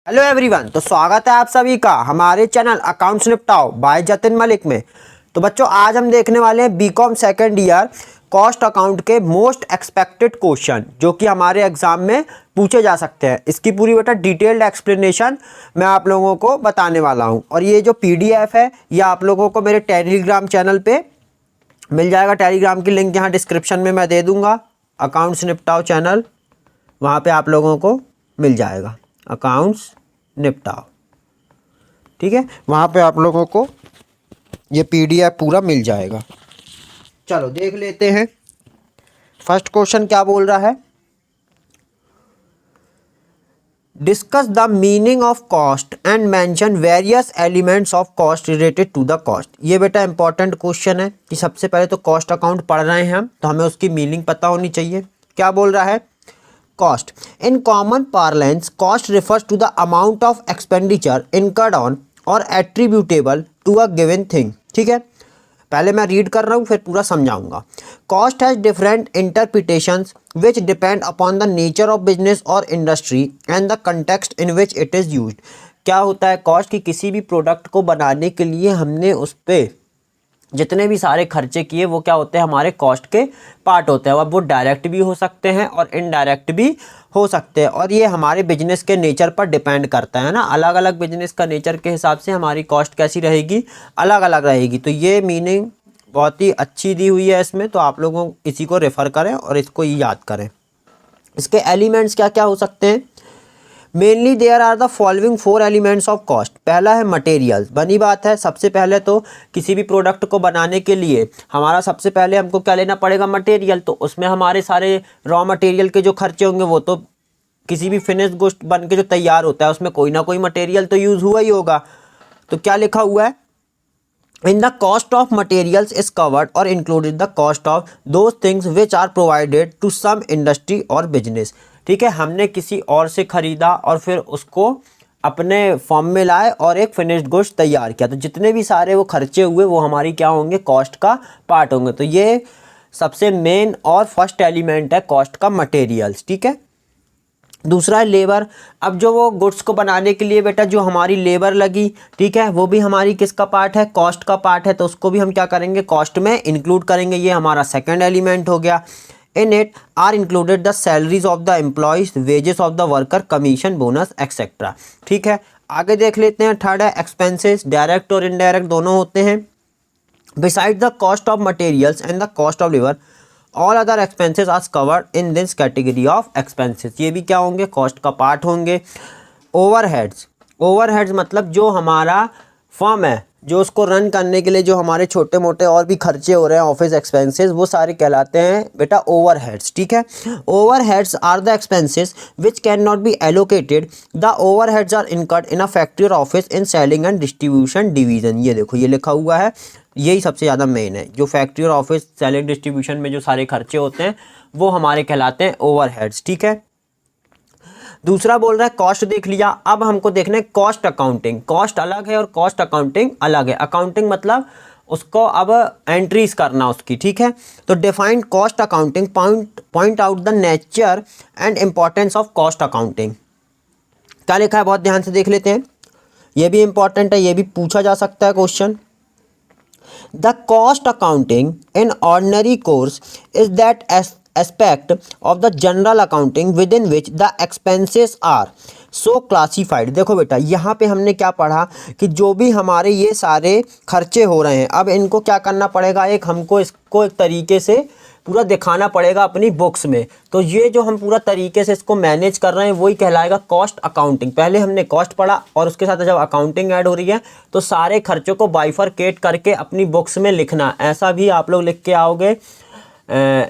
Hello everyone, तो स्वागत है आप सभी का हमारे चैनल अकाउंट्स निपटाओ बाय जतिन मलिक में। तो बच्चों, आज हम देखने वाले हैं B Com second year cost account के मोस्ट एक्सपेक्टेड क्वेश्चन जो कि हमारे एग्जाम में पूछे जा सकते हैं। इसकी पूरी बेटा डिटेल्ड एक्सप्लेनेशन मैं आप लोगों को बताने वाला हूं। और ये जो पीडीएफ है ये आप लोगों को मेरे टेलीग्राम चैनल पे मिल जाएगा। टेलीग्राम की लिंक यहाँ डिस्क्रिप्शन में मैं दे दूँगा। अकाउंट्स निपटाओ चैनल, वहाँ पर आप लोगों को मिल जाएगा अकाउंट्स निपटाओ, ठीक है। वहाँ पे आप लोगों को ये पीडीएफ पूरा मिल जाएगा। चलो देख लेते हैं फर्स्ट क्वेश्चन क्या बोल रहा है। Discuss the meaning of cost and mention various elements of cost related to the cost. ये बेटा इंपॉर्टेंट क्वेश्चन है कि सबसे पहले तो कॉस्ट अकाउंट पढ़ रहे हैं हम, तो हमें उसकी मीनिंग पता होनी चाहिए। क्या बोल रहा है? Cost. In common parlance, cost refers to the amount of expenditure incurred on or attributable to a given thing. ठीक है, पहले मैं रीड कर रहा हूँ फिर पूरा समझाऊंगा। Cost has different interpretations which depend upon the nature of business or industry and the context in which it is used. क्या होता है कॉस्ट की? किसी भी प्रोडक्ट को बनाने के लिए हमने उस पर जितने भी सारे खर्चे किए वो क्या होते हैं? हमारे कॉस्ट के पार्ट होते हैं। अब वो डायरेक्ट भी हो सकते हैं और इनडायरेक्ट भी हो सकते हैं, और ये हमारे बिजनेस के नेचर पर डिपेंड करता है ना। अलग अलग बिजनेस का नेचर के हिसाब से हमारी कॉस्ट कैसी रहेगी, अलग अलग रहेगी। तो ये मीनिंग बहुत ही अच्छी दी हुई है इसमें, तो आप लोगों इसी को रेफ़र करें और इसको याद करें। इसके एलिमेंट्स क्या क्या हो सकते हैं? Mainly there are the following 4 elements of cost. पहला है मटेरियल्स। बनी बात है, सबसे पहले तो किसी भी प्रोडक्ट को बनाने के लिए हमारा सबसे पहले हमको क्या लेना पड़ेगा? मटेरियल। तो उसमें हमारे सारे रॉ मटेरियल के जो खर्चे होंगे वो तो किसी भी फिनिश गुड्स बन के जो तैयार होता है उसमें कोई ना कोई मटेरियल तो यूज़ हुआ ही होगा। तो क्या लिखा हुआ है? In the cost of materials is covered or included the cost of those things which are provided to some industry or business. ठीक है, हमने किसी और से खरीदा और फिर उसको अपने फॉर्म में लाए और एक फिनिश्ड गुड्स तैयार किया, तो जितने भी सारे वो खर्चे हुए वो हमारी क्या होंगे? कॉस्ट का पार्ट होंगे। तो ये सबसे मेन और फर्स्ट एलिमेंट है कॉस्ट का, मटेरियल्स। ठीक है, दूसरा है लेबर। अब जो वो गुड्स को बनाने के लिए बेटा जो हमारी लेबर लगी, ठीक है, वो भी हमारी किसका पार्ट है? कॉस्ट का पार्ट है। तो उसको भी हम क्या करेंगे? कॉस्ट में इंक्लूड करेंगे। ये हमारा सेकंड एलिमेंट हो गया। In it are included the salaries of the employees, wages of the worker, commission, bonus etcetera. ठीक है, आगे देख लेते हैं। थर्ड है एक्सपेंसेस। डायरेक्ट और इनडायरेक्ट दोनों होते हैं। Beside the cost of materials and the cost of labour all other expenses are covered in this category of expenses. ये भी क्या होंगे? कॉस्ट का पार्ट होंगे। ओवरहेड्स। ओवरहेड्स मतलब जो हमारा फर्म है, जो उसको रन करने के लिए जो हमारे छोटे मोटे और भी खर्चे हो रहे हैं, ऑफिस एक्सपेंसेस, वो सारे कहलाते हैं बेटा ओवरहेड्स। ठीक है, overheads are the expenses which can not be allocated. The overheads are incurred in a factory और office in selling and distribution division. ये देखो ये लिखा हुआ है, यही सबसे ज़्यादा मेन है। जो फैक्ट्री और ऑफिस सेलिंग डिस्ट्रीब्यूशन में जो सारे खर्चे होते हैं वो हमारे कहलाते हैं ओवरहेड्स। ठीक है, दूसरा बोल रहा है कॉस्ट देख लिया। अब हमको देखना है कॉस्ट अकाउंटिंग। कॉस्ट अलग है और कॉस्ट अकाउंटिंग अलग है। अकाउंटिंग मतलब उसको अब एंट्रीज करना उसकी। ठीक है, तो defined cost accounting, point out the nature and importance of cost accounting. क्या लिखा है? बहुत ध्यान से देख लेते हैं, ये भी इंपॉर्टेंट है, ये भी पूछा जा सकता है question. The cost accounting in ordinary course is that aspect of the general accounting within which the expenses are so classified। देखो बेटा यहाँ पे हमने क्या पढ़ा कि जो भी हमारे ये सारे खर्चे हो रहे हैं, अब इनको क्या करना पड़ेगा? हमको इसको एक तरीके से पूरा दिखाना पड़ेगा अपनी बुक्स में। तो ये जो हम पूरा तरीके से इसको मैनेज कर रहे हैं वही कहलाएगा कॉस्ट अकाउंटिंग। पहले हमने कॉस्ट पढ़ा और उसके साथ जब अकाउंटिंग ऐड हो रही है तो सारे खर्चों को बाइफरकेट करके अपनी बुक्स में लिखना। ऐसा भी आप लोग लिख के आओगे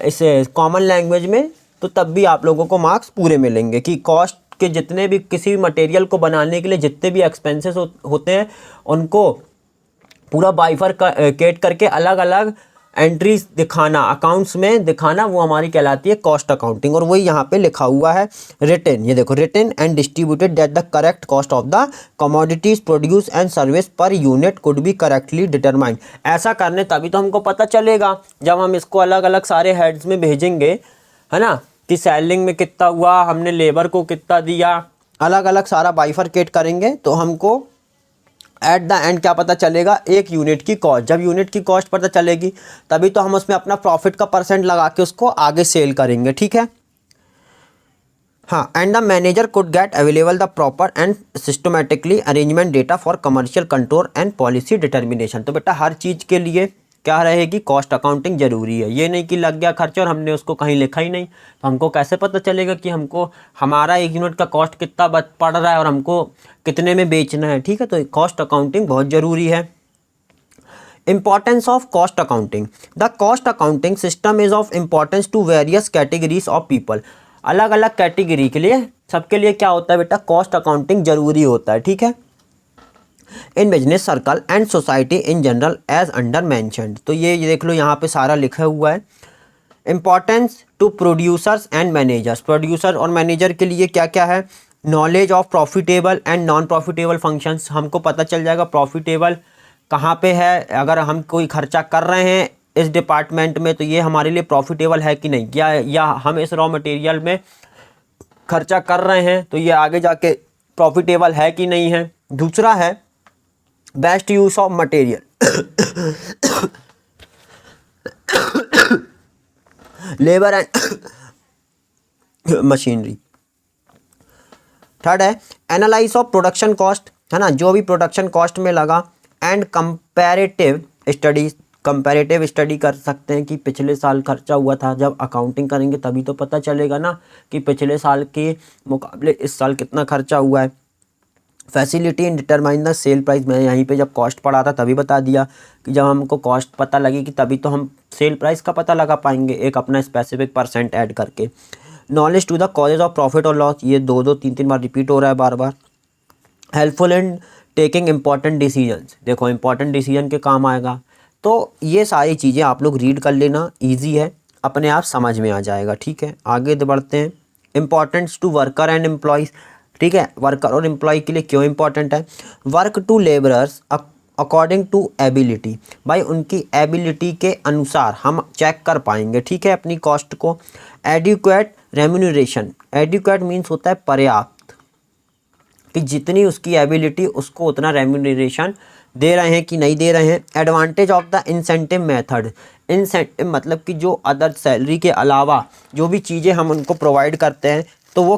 इसे कॉमन लैंग्वेज में, तो तब भी आप लोगों को मार्क्स पूरे मिलेंगे कि कॉस्ट के जितने भी किसी भी मटेरियल को बनाने के लिए जितने भी एक्सपेंसेस होते हैं उनको पूरा बाइफरकेट करके अलग अलग एंट्रीज दिखाना, अकाउंट्स में दिखाना, वो हमारी कहलाती है कॉस्ट अकाउंटिंग। और वही यहाँ पे लिखा हुआ है रिटन। ये देखो, written and distributed that the correct cost of the commodities produce and service per unit could be correctly determined. ऐसा करने तभी तो हमको पता चलेगा जब हम इसको अलग अलग सारे हेड्स में भेजेंगे, है ना, कि सेलिंग में कितना हुआ, हमने लेबर को कितना दिया, अलग अलग सारा बाइफरकेट करेंगे तो हमको एट द एंड क्या पता चलेगा, एक यूनिट की कॉस्ट। जब यूनिट की कॉस्ट पता चलेगी तभी तो हम उसमें अपना प्रॉफिट का परसेंट लगा के उसको आगे सेल करेंगे, ठीक है। हाँ, and the manager could get available the proper and systematically arrangement data for commercial control and policy determination. तो बेटा हर चीज़ के लिए क्या रहेगी, कॉस्ट अकाउंटिंग जरूरी है। ये नहीं कि लग गया खर्चा और हमने उसको कहीं लिखा ही नहीं, तो हमको कैसे पता चलेगा कि हमको हमारा एक यूनिट का कॉस्ट कितना पड़ रहा है और हमको कितने में बेचना है, ठीक है। तो कॉस्ट अकाउंटिंग बहुत ज़रूरी है। Importance of cost accounting. The cost accounting system is of importance to various categories of people. अलग अलग कैटेगरी के लिए, सबके लिए क्या होता है बेटा, कॉस्ट अकाउंटिंग जरूरी होता है, ठीक है। In business circle and society in general as under mentioned. तो ये देख लो यहाँ पे सारा लिखा हुआ है। Importance to producers and managers. Producer और मैनेजर के लिए क्या क्या है, knowledge of profitable and non profitable functions. हमको पता चल जाएगा प्रॉफिटेबल कहाँ पे है। अगर हम कोई खर्चा कर रहे हैं इस डिपार्टमेंट में तो ये हमारे लिए प्रॉफिटेबल है कि नहीं, या हम इस रॉ मटेरियल में खर्चा कर रहे हैं तो ये आगे जाके प्रॉफिटेबल है कि नहीं है। दूसरा है best use of material, labour and machinery. Third है एनालाइज ऑफ प्रोडक्शन कॉस्ट, है ना, जो भी प्रोडक्शन कॉस्ट में लगा। And comparative study, comparative study कर सकते हैं कि पिछले साल खर्चा हुआ था। जब अकाउंटिंग करेंगे तभी तो पता चलेगा ना कि पिछले साल के मुकाबले इस साल कितना खर्चा हुआ है। Facility in determine the sell price, मैं यहीं पे जब कॉस्ट पढ़ा था तभी बता दिया कि जब हमको कॉस्ट पता लगेगी तभी तो हम सेल प्राइस का पता लगा पाएंगे, एक अपना स्पेसिफिक परसेंट ऐड करके। Knowledge to the causes of profit और लॉस, ये दो दो तीन तीन बार रिपीट हो रहा है बार बार। Helpful in taking important decisions, देखो इंपॉर्टेंट डिसीजन के काम आएगा। तो ये सारी चीज़ें आप लोग रीड कर लेना, ईजी है, अपने आप समझ में आ जाएगा, ठीक है। आगे बढ़ते हैं। Importance to worker and employees, ठीक है। वर्कर और एम्प्लॉय के लिए क्यों इंपॉर्टेंट है। Work to labourers according to ability, भाई उनकी एबिलिटी के अनुसार हम चेक कर पाएंगे, ठीक है, अपनी कॉस्ट को। एडिक्वेट रेम्यूनरेशन, एडिक्वेट मीन्स होता है पर्याप्त, कि जितनी उसकी एबिलिटी उसको उतना रेम्यूनरेशन दे रहे हैं कि नहीं दे रहे हैं। Advantage of the incentive method, incentive मतलब कि जो अदर सैलरी के अलावा जो भी चीज़ें हम उनको प्रोवाइड करते हैं तो वो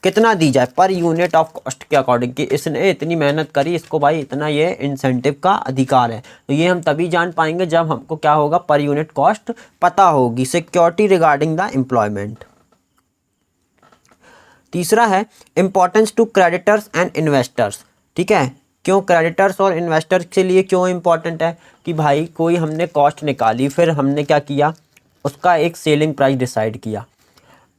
कितना दी जाए पर यूनिट ऑफ कॉस्ट के अकॉर्डिंग, कि इसने इतनी मेहनत करी, इसको भाई इतना ये इंसेंटिव का अधिकार है। तो ये हम तभी जान पाएंगे जब हमको क्या होगा, पर यूनिट कॉस्ट पता होगी। Security regarding the employment. तीसरा है importance to creditors and investors, ठीक है। क्यों क्रेडिटर्स और इन्वेस्टर्स के लिए क्यों इंपॉर्टेंट है, कि भाई कोई हमने कॉस्ट निकाली, फिर हमने क्या किया, उसका एक सेलिंग प्राइस डिसाइड किया।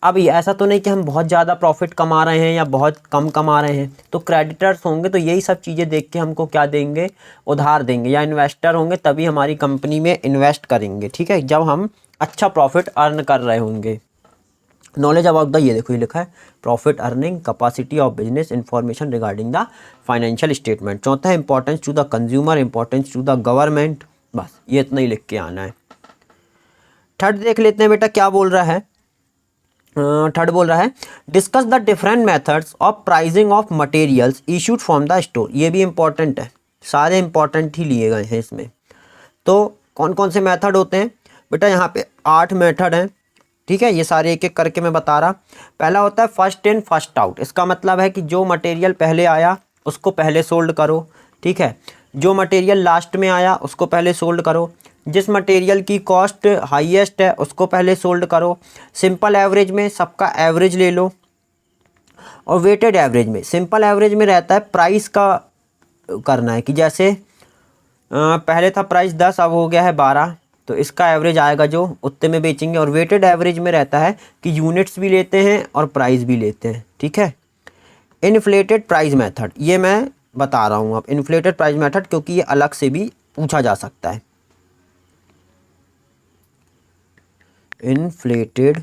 अब ये ऐसा तो नहीं कि हम बहुत ज़्यादा प्रॉफिट कमा रहे हैं या बहुत कम कमा रहे हैं, तो क्रेडिटर्स होंगे तो यही सब चीज़ें देख के हमको क्या देंगे, उधार देंगे। या इन्वेस्टर होंगे तभी हमारी कंपनी में इन्वेस्ट करेंगे, ठीक है, जब हम अच्छा प्रॉफिट अर्न कर रहे होंगे। नॉलेज अबाउट द, ये देखो ये लिखा है, profit earning capacity of business, information regarding the financial statement. चौथा है importance to the consumer, importance to the government. बस ये इतना ही लिख के आना है। थर्ड देख लेते हैं बेटा क्या बोल रहा है। थर्ड बोल रहा है discuss the different methods of pricing of materials issued from the store. ये भी इंपॉर्टेंट है, सारे इंपॉर्टेंट ही लिए गए हैं इसमें। तो कौन कौन से मेथड होते हैं बेटा, यहाँ पे 8 मेथड हैं, ठीक है। ये सारे एक एक करके मैं बता रहा। पहला होता है फर्स्ट इन फर्स्ट आउट, इसका मतलब है कि जो मटेरियल पहले आया उसको पहले सोल्ड करो, ठीक है। जो मटेरियल लास्ट में आया उसको पहले सोल्ड करो। जिस मटेरियल की कॉस्ट हाईएस्ट है उसको पहले सोल्ड करो। सिंपल एवरेज में सबका एवरेज ले लो, और वेटेड एवरेज में, सिंपल एवरेज में रहता है प्राइस का करना है, कि जैसे पहले था प्राइस 10 अब हो गया है 12, तो इसका एवरेज आएगा जो उतने में बेचेंगे। और वेटेड एवरेज में रहता है कि यूनिट्स भी लेते हैं और प्राइस भी लेते हैं, ठीक है। इन्फ्लेटेड प्राइस मेथड, ये मैं बता रहा हूँ अब इन्फ्लेटेड प्राइस मेथड, क्योंकि ये अलग से भी पूछा जा सकता है। इन्फ्लेटेड,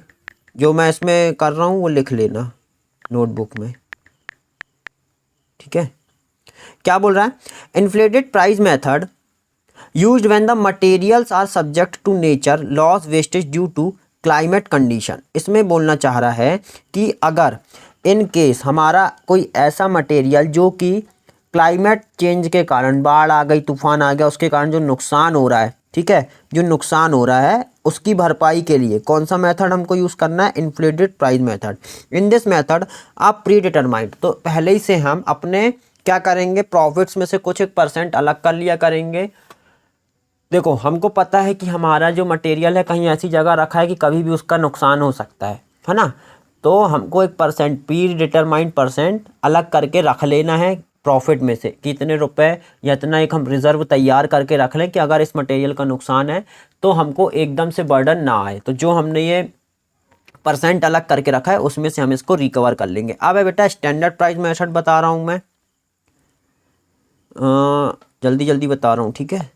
जो मैं इसमें कर रहा हूँ वो लिख लेना नोटबुक में, ठीक है। क्या बोल रहा है, inflated price method used when the materials are subject to nature loss wastage due to climate condition. इसमें बोलना चाह रहा है कि अगर इन केस हमारा कोई ऐसा मटेरियल जो कि क्लाइमेट चेंज के कारण, बाढ़ आ गई, तूफान आ गया, उसके कारण जो नुकसान हो रहा है, ठीक है, जो नुकसान हो रहा है उसकी भरपाई के लिए कौन सा मेथड हमको यूज़ करना है, inflated price method. In this method आप प्री डिटरमाइंड, तो पहले ही से हम अपने क्या करेंगे, प्रॉफिट्स में से कुछ एक % अलग कर लिया करेंगे। देखो हमको पता है कि हमारा जो मटेरियल है कहीं ऐसी जगह रखा है कि कभी भी उसका नुकसान हो सकता है ना, तो हमको एक प्री डिटरमाइंड % अलग करके रख लेना है प्रॉफिट में से, कितने रुपए या इतना एक हम रिजर्व तैयार करके रख लें कि अगर इस मटेरियल का नुकसान है तो हमको एकदम से बर्डन ना आए। तो जो हमने ये % अलग करके रखा है उसमें से हम इसको रिकवर कर लेंगे। अब है बेटा स्टैंडर्ड प्राइस मेथड बता रहा हूँ मैं, जल्दी जल्दी बता रहा हूँ, ठीक है।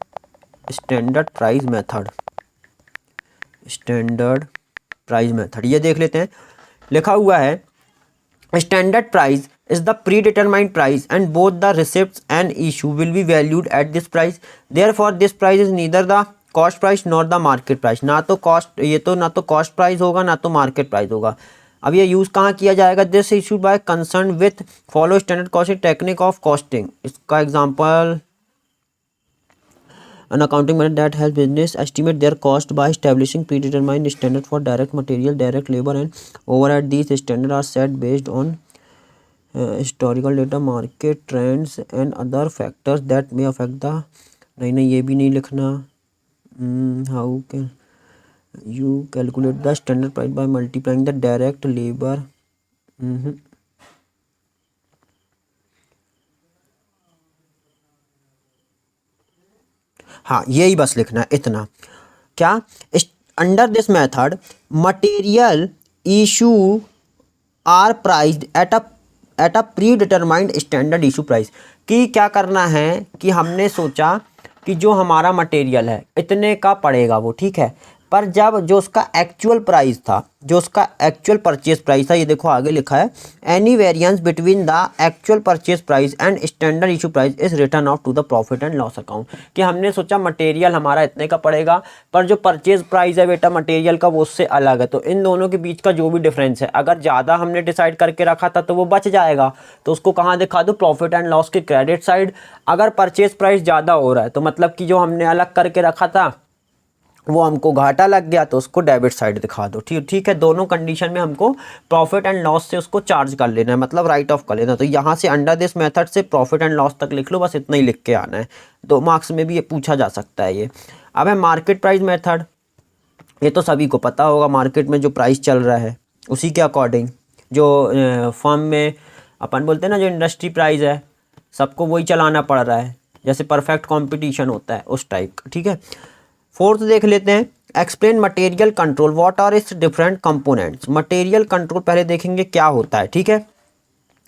Standard price method, standard price method ये देख लेते हैं। लिखा हुआ है standard price is the predetermined price and both the receipts and issue will be valued at this price. Therefore this price is neither the cost price nor the market price. ना तो cost, ये तो ना तो cost price होगा ना तो market price होगा। अब ये यूज़ कहाँ किया जाएगा, this issue bye concern with follow standard costing technique of costing. इसका example an accounting method that helps business estimate their cost by establishing predetermined standard for direct material, direct labor and overhead. These standards are set based on historical data, market trends and other factors that may affect the, नहीं ये भी नहीं लिखना। how can you calculate the standard price by multiplying the direct labor। हाँ यही बस लिखना है इतना। क्या, under this method material issue are priced at a predetermined standard issue price. कि क्या करना है कि हमने सोचा कि जो हमारा मटेरियल है इतने का पड़ेगा वो, ठीक है, पर जब जो उसका एक्चुअल प्राइस था, जो उसका एक्चुअल परचेज प्राइस था, ये देखो आगे लिखा है any variance between the actual purchase price and standard issue price is written off to the profit and loss account. कि हमने सोचा मटेरियल हमारा इतने का पड़ेगा पर जो परचेज प्राइस है बेटा मटेरियल का वो उससे अलग है, तो इन दोनों के बीच का जो भी डिफरेंस है अगर ज़्यादा हमने डिसाइड करके रखा था तो वो बच जाएगा, तो उसको कहाँ दिखा दो, प्रॉफिट एंड लॉस के क्रेडिट साइड। अगर परचेज प्राइस ज़्यादा हो रहा है तो मतलब कि जो हमने अलग करके रखा था वो हमको घाटा लग गया तो उसको डेबिट साइड दिखा दो, ठीक है। दोनों कंडीशन में हमको प्रॉफिट एंड लॉस से उसको चार्ज कर लेना है, मतलब राइट ऑफ कर लेना। तो यहाँ से अंडर दिस मेथड से प्रॉफिट एंड लॉस तक लिख लो, बस इतना ही लिख के आना है। 2 मार्क्स में भी ये पूछा जा सकता है ये। अब है मार्केट प्राइस मेथड, ये तो सभी को पता होगा, मार्केट में जो प्राइस चल रहा है उसी के अकॉर्डिंग जो फर्म में अपन बोलते हैं ना जो इंडस्ट्री प्राइस है सबको वही चलाना पड़ रहा है, जैसे परफेक्ट कंपटीशन होता है उस टाइप का, ठीक है। 4th देख लेते हैं explain material control what are its different components. Material control पहले देखेंगे क्या होता है, ठीक है।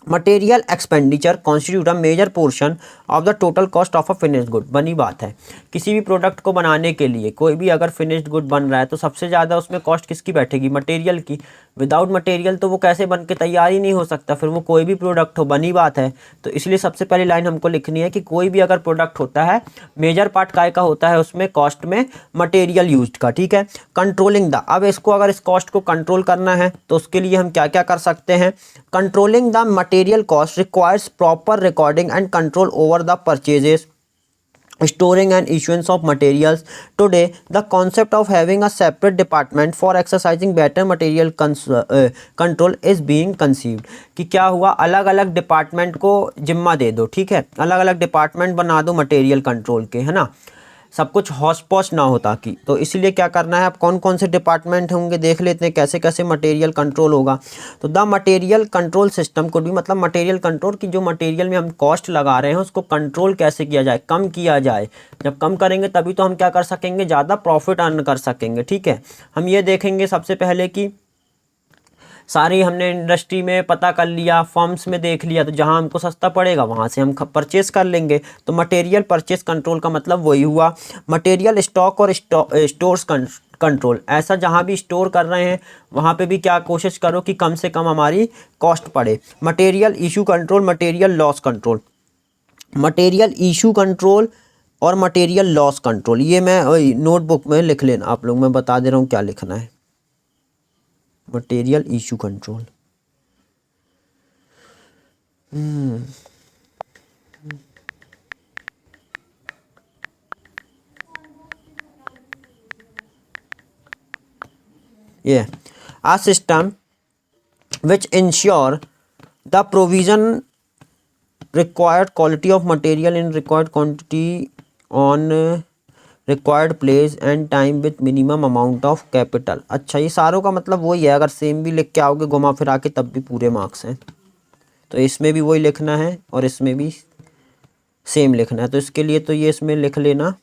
Material expenditure constitute a major portion of the total cost of a finished good. बनी बात है, किसी भी प्रोडक्ट को बनाने के लिए कोई भी अगर फिनिश्ड गुड बन रहा है तो सबसे ज़्यादा उसमें कॉस्ट किसकी बैठेगी, मटेरियल की। विदाउट मटेरियल तो वो कैसे बन के तैयार ही नहीं हो सकता, फिर वो कोई भी प्रोडक्ट हो, बनी बात है। तो इसलिए सबसे पहली लाइन हमको लिखनी है कि कोई भी अगर प्रोडक्ट होता है मेजर पार्ट काय का होता है उसमें कॉस्ट में मटेरियल यूज्ड का, ठीक है। कंट्रोलिंग द, अब इसको अगर इस कॉस्ट को कंट्रोल करना है तो उसके लिए हम क्या क्या कर सकते हैं। Controlling the material cost requires proper recording and control over the purchases, storing and issuance of materials. Today the concept of having a separate department for exercising better material control is being conceived। कि क्या हुआ, अलग अलग department को जिम्मा दे दो, ठीक है, अलग अलग डिपार्टमेंट बना दो मटेरियल कंट्रोल के, है ना, सब कुछ हौच पौच ना हो ताकि। तो इसलिए क्या करना है, अब कौन कौन से डिपार्टमेंट होंगे देख लेते हैं, कैसे कैसे मटेरियल कंट्रोल होगा। तो द मटेरियल कंट्रोल सिस्टम को भी, मतलब मटेरियल कंट्रोल की जो मटेरियल में हम कॉस्ट लगा रहे हैं उसको कंट्रोल कैसे किया जाए, कम किया जाए। जब कम करेंगे तभी तो हम क्या कर सकेंगे, ज़्यादा प्रॉफिट अर्न कर सकेंगे, ठीक है। हम ये देखेंगे सबसे पहले कि सारी हमने इंडस्ट्री में पता कर लिया, फर्म्स में देख लिया, तो जहां हमको सस्ता पड़ेगा वहां से हम परचेस कर लेंगे। तो मटेरियल परचेस कंट्रोल का मतलब वही हुआ। मटेरियल स्टॉक और स्टोर्स कंट्रोल, ऐसा जहां भी स्टोर कर रहे हैं वहां पे भी क्या कोशिश करो कि कम से कम हमारी कॉस्ट पड़े। Material issue control, material loss control. Material issue control और मटेरियल लॉस कंट्रोल, ये मैं नोटबुक में लिख लेना आप लोग, मैं बता दे रहा हूँ क्या लिखना है। मटेरियल इशू कंट्रोल, ये a system which ensure the provision required quality of material in required quantity on required place and time with minimum amount of capital। अच्छा, ये सारों का मतलब वही है, अगर सेम भी लिख के आओगे घुमा फिरा के तब भी पूरे मार्क्स हैं। तो इसमें भी वही लिखना है और इसमें भी सेम लिखना है। तो इसके लिए तो ये इसमें लिख लेना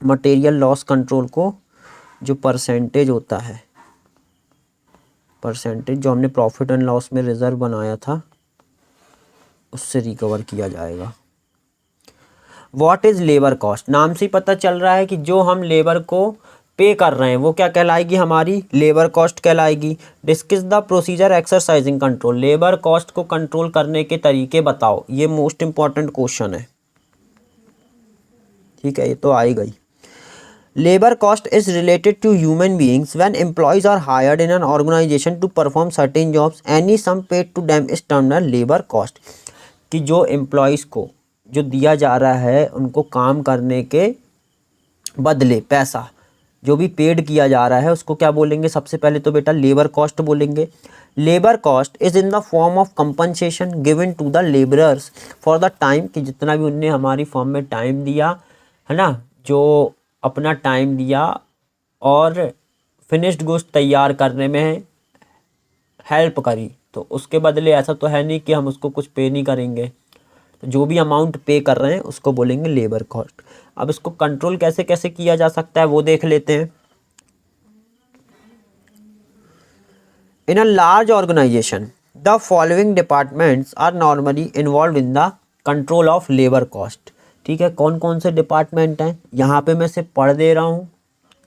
मटेरियल लॉस कंट्रोल को जो परसेंटेज होता है, परसेंटेज जो हमने प्रॉफिट एंड लॉस में रिजर्व बनाया था उससे रिकवर किया जाएगा। व्हाट इज़ लेबर कॉस्ट, नाम से ही पता चल रहा है कि जो हम लेबर को पे कर रहे हैं वो क्या कहलाएगी, हमारी लेबर कॉस्ट कहलाएगी। Discuss the procedure exercising control, labour cost को कंट्रोल करने के तरीके बताओ। ये मोस्ट इंपॉर्टेंट क्वेश्चन है, ठीक है, ये तो आई गई। Labour cost is related to human beings when employees are hired in an organization to perform certain jobs, any sum paid to them is termed labour cost. कि जो एम्प्लॉयज़ को जो दिया जा रहा है उनको काम करने के बदले पैसा जो भी पेड किया जा रहा है उसको क्या बोलेंगे, सबसे पहले तो बेटा लेबर कॉस्ट बोलेंगे। Labour cost is in the form of compensation given to the labourers for the time, कि जितना भी उनने हमारी फॉर्म में टाइम दिया है ना, जो अपना टाइम दिया और फिनिश्ड गुड्स तैयार करने में हेल्प करी, तो उसके बदले ऐसा तो है नहीं कि हम उसको कुछ पे नहीं करेंगे। तो जो भी अमाउंट पे कर रहे हैं उसको बोलेंगे लेबर कॉस्ट। अब इसको कंट्रोल कैसे कैसे किया जा सकता है वो देख लेते हैं। In a large organisation the following departments are normally involve in the control of labour cost. ठीक है, कौन कौन से डिपार्टमेंट हैं यहाँ पे मैं सिर्फ पढ़ दे रहा हूँ,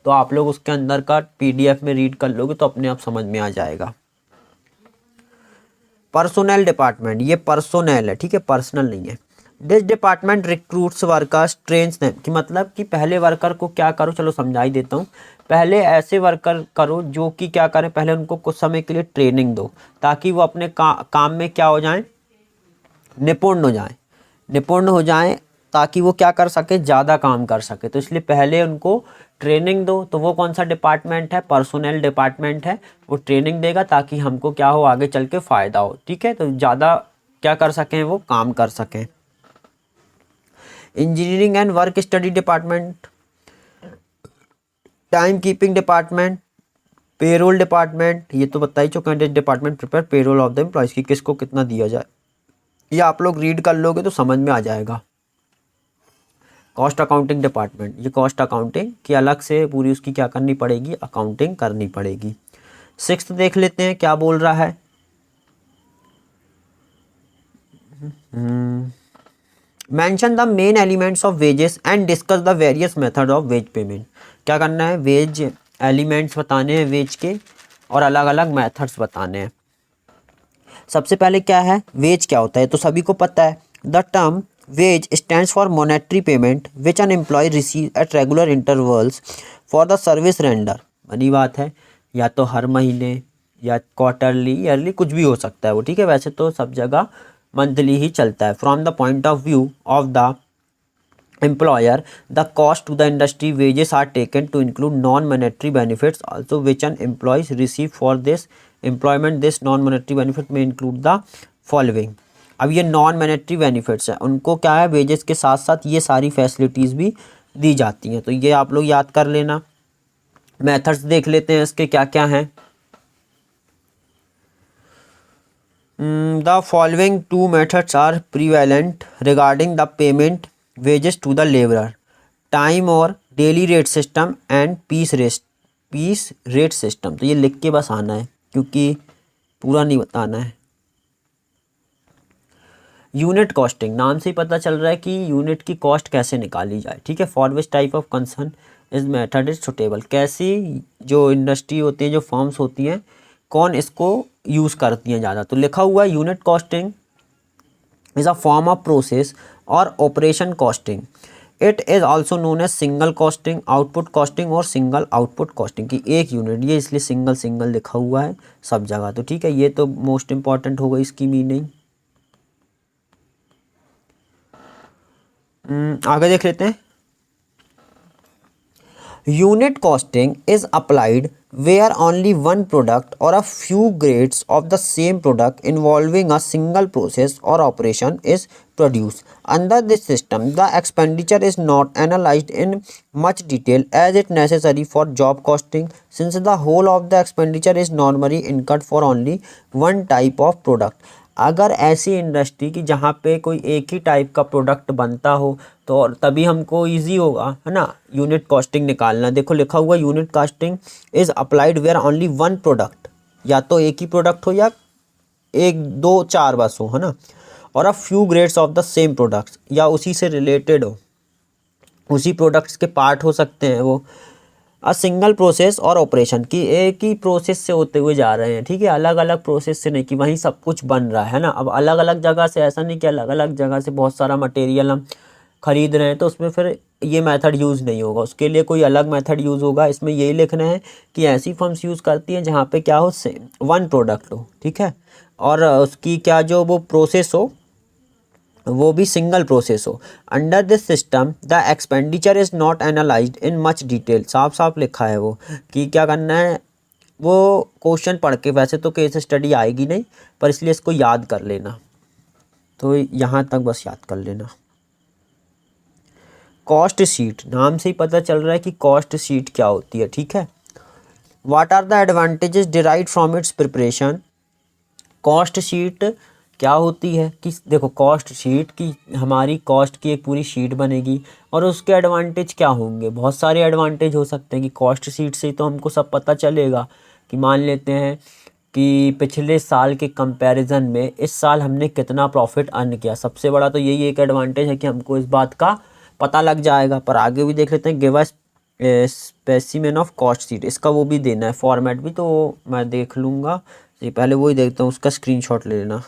तो आप लोग उसके अंदर का PDF में रीड कर लोगे तो अपने आप समझ में आ जाएगा। पर्सोनल डिपार्टमेंट, ये पर्सोनल है, ठीक है, पर्सनल नहीं है। This department recruits workers, trains them, कि मतलब कि पहले वर्कर को क्या करो, चलो समझा ही देता हूँ। पहले ऐसे वर्कर करो जो कि क्या करें, पहले उनको कुछ समय के लिए ट्रेनिंग दो ताकि वो अपने काम में क्या हो जाएं, निपुण हो जाएं ताकि वो क्या कर सके, ज़्यादा काम कर सके। तो इसलिए पहले उनको ट्रेनिंग दो। तो वो कौन सा डिपार्टमेंट है, पर्सोनल डिपार्टमेंट है। वो ट्रेनिंग देगा ताकि हमको क्या हो, आगे चल के फ़ायदा हो, ठीक है, तो ज़्यादा क्या कर सकें, वो काम कर सकें। Engineering and work study department, time keeping department, payroll department, ये तो बता ही चुका है। Department prepare payroll of the employees की किसको कितना दिया जाए, ये आप लोग रीड कर लोगे तो समझ में आ जाएगा। कॉस्ट अकाउंटिंग डिपार्टमेंट, ये कॉस्ट अकाउंटिंग की अलग से पूरी उसकी क्या करनी पड़ेगी, अकाउंटिंग करनी पड़ेगी। 6th देख लेते हैं क्या बोल रहा है। Mention the main elements of wages and discuss the various method of ways payment. क्या करना है, वेज एलिमेंट्स बताने हैं वेज के और अलग अलग मेथड्स बताने हैं। सबसे पहले क्या है, वेज क्या होता है, तो सभी को पता है। The term wage stands for monetary payment which an employee receive at regular intervals for the service render. बनी बात है, या तो हर महीने या क्वार्टरली, ईयरली, कुछ भी हो सकता है वो, ठीक है। वैसे तो सब जगह मंथली ही चलता है। From the point of view of the employer, the cost to the industry, wages are taken to include non-monetary benefits also which an employees receive for this employment. This non-monetary benefit may include the following। अब ये non monetary benefits हैं, उनको क्या है, wages के साथ साथ ये सारी फैसिलिटीज़ भी दी जाती हैं। तो ये आप लोग याद कर लेना। मेथड्स देख लेते हैं इसके क्या क्या हैं। The following 2 methods are prevalent regarding the payment wages to the labourer, time और daily rate system and piece rate system. तो ये लिख के बस आना है क्योंकि पूरा नहीं बताना है। यूनिट कॉस्टिंग, नाम से ही पता चल रहा है कि यूनिट की कॉस्ट कैसे निकाली जाए, ठीक है। For which type of concern is method is suitable, कैसी जो इंडस्ट्री होती है, जो फर्म्स होती हैं, कौन इसको यूज़ करती हैं ज़्यादा। तो लिखा हुआ है unit costing is a form of process और operation costing. It is also known as single costing, output costing और सिंगल आउटपुट कॉस्टिंग की एक यूनिट, ये इसलिए सिंगल लिखा हुआ है सब जगह। तो ठीक है, ये तो मोस्ट इंपॉर्टेंट होगा इसकी मीनिंग। आगे देख लेते हैं। Unit costing is applied where only one product or a few grades of the same product involving a single process or operation is produced. Under this system, the expenditure is not analyzed in much detail as it necessary for job costing, since the whole of the expenditure is normally incurred for only one type of product. अगर ऐसी industry की जहाँ पे कोई एक ही type का product बनता हो तो और तभी हमको इजी होगा, है ना, यूनिट कॉस्टिंग निकालना। देखो लिखा हुआ unit costing is applied where only one product, या तो एक ही प्रोडक्ट हो या एक दो चार बस हो, है ना, और a few grades of the same products, या उसी से रिलेटेड हो, उसी प्रोडक्ट्स के पार्ट हो सकते हैं वो। अ सिंगल प्रोसेस और ऑपरेशन की एक ही प्रोसेस से होते हुए जा रहे हैं, ठीक है, अलग अलग प्रोसेस से नहीं कि वहीं सब कुछ बन रहा है ना। अब अलग अलग जगह से ऐसा नहीं कि अलग अलग जगह से बहुत सारा मटेरियल हम खरीद रहे हैं तो उसमें फिर ये मेथड यूज़ नहीं होगा, उसके लिए कोई अलग मेथड यूज़ होगा। इसमें यही लिखना है कि ऐसी फर्म्स यूज़ करती हैं जहाँ पे क्या हो, वन प्रोडक्ट हो, ठीक है, और उसकी क्या जो वो प्रोसेस हो वो भी सिंगल प्रोसेस हो। Under this system the expenditure is not analysed in much detail, साफ साफ लिखा है वो कि क्या करना है। वो क्वेश्चन पढ़ के वैसे तो केस स्टडी आएगी नहीं, पर इसलिए इसको याद कर लेना, तो यहाँ तक बस याद कर लेना। कॉस्ट शीट, नाम से ही पता चल रहा है कि कॉस्ट शीट क्या होती है, ठीक है। What are the advantages derived from its preparation. Cost sheet क्या होती है कि देखो कॉस्ट शीट की हमारी कॉस्ट की एक पूरी शीट बनेगी और उसके एडवांटेज क्या होंगे, बहुत सारे एडवांटेज हो सकते हैं कि कॉस्ट शीट से तो हमको सब पता चलेगा कि मान लेते हैं कि पिछले साल के कंपैरिजन में इस साल हमने कितना प्रॉफिट अर्न किया। सबसे बड़ा तो यही एक एडवांटेज है कि हमको इस बात का पता लग जाएगा। पर आगे भी देख लेते हैं, give us specimen of cost sheet, इसका वो भी देना है फॉर्मेट भी, तो मैं देख लूँगा। ये पहले वही देखता हूँ, उसका स्क्रीनशॉट ले लेना।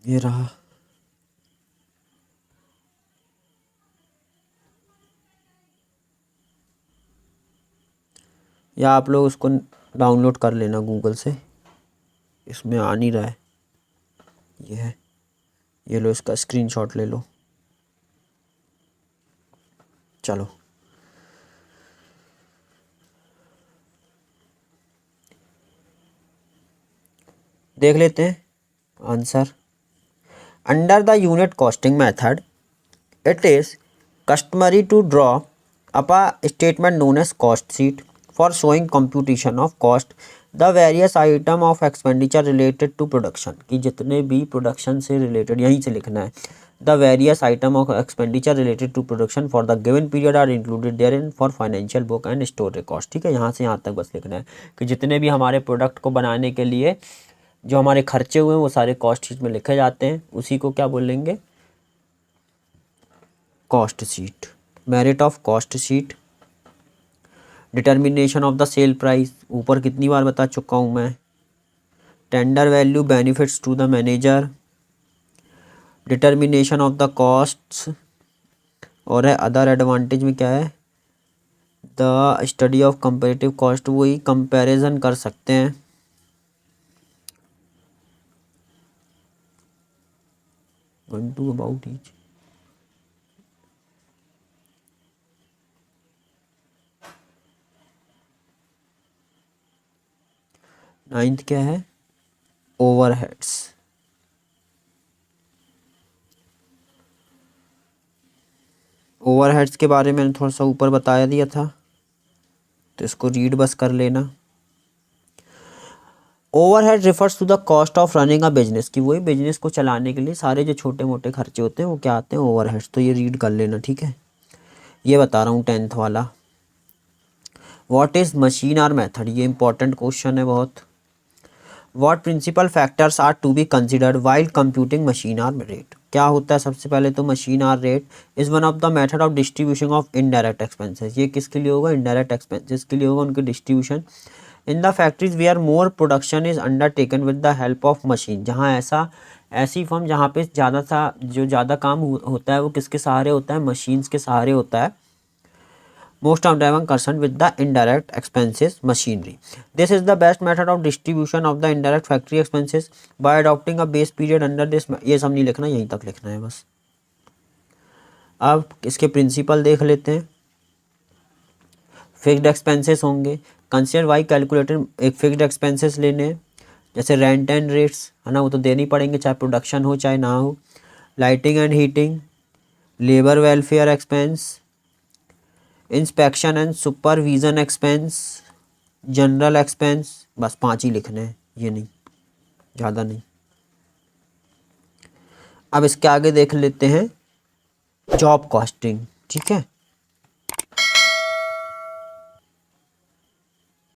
ये रहा, या आप लोग उसको डाउनलोड कर लेना गूगल से, इसमें आ नहीं रहा है। ये है, ये लो, इसका स्क्रीनशॉट ले लो। चलो देख लेते हैं answer. Under the unit costing method it is customary to draw up a statement known as cost sheet for showing computation of cost the various item of expenditure related to production, कि जितने भी production से related यहीं से लिखना है। the various item of expenditure related to production for the given period are included therein for financial book and store records, ठीक है, यहाँ से यहाँ तक बस लिखना है कि जितने भी हमारे प्रोडक्ट को बनाने के लिए जो हमारे खर्चे हुए हैं वो सारे कॉस्ट शीट में लिखे जाते हैं, उसी को क्या बोलेंगे, cost sheet. Merit of cost sheet, determination of the sell price, ऊपर कितनी बार बता चुका हूँ मैं। Tender value, benefits to the manager, determination of the costs, और है अदर एडवांटेज में क्या है, the study of comparative cost, वही कंपैरिजन कर सकते हैं। टू अबाउट ईच, नाइन्थ क्या है, ओवरहेड्स। ओवरहेड्स के बारे में मैंने थोड़ा सा ऊपर बताया दिया था, तो इसको रीड बस कर लेना। Overhead refers to the cost of running a business, कि वही बिजनेस को चलाने के लिए सारे जो छोटे मोटे खर्चे होते हैं वो क्या आते हैं, ओवरहेड्स। तो ये रीड कर लेना, ठीक है, ये बता रहा हूँ 10th वाला। What is machine hour method, ये इंपॉर्टेंट क्वेश्चन है बहुत। What principle factors are to be considered while computing machine hour rate, क्या होता है सबसे पहले तो machine hour rate is one of the method of distribution of indirect expenses. ये किसके लिए होगा, इनडायरेक्ट एक्सपेंसेस के लिए होगा, उनके distribution. In the factories where more production is undertaken with the help of machine, जहाँ ऐसी फर्म जहाँ पे ज़्यादा काम होता है वो किसके सहारे होता है, मशीन्स के सहारे होता है। Most of them are concerned with the indirect expenses machinery. This is the best method of distribution of the indirect factory expenses by adopting a base period under this। ये सब नहीं लिखना, यहीं तक लिखना है बस। अब इसके प्रिंसिपल देख लेते हैं। फिक्स्ड एक्सपेंसेस होंगे, कंसिडर वाई कैलकुलेटेड, एक फिक्स्ड एक्सपेंसेस लेने हैं, जैसे रेंट एंड रेट्स है ना, वो तो देने ही पड़ेंगे चाहे प्रोडक्शन हो चाहे ना हो। Lighting and heating, labour welfare expense, inspection and supervision expense, general expense, बस 5 ही लिखने हैं, ये नहीं, ज़्यादा नहीं। अब इसके आगे देख लेते हैं जॉब कॉस्टिंग, ठीक है।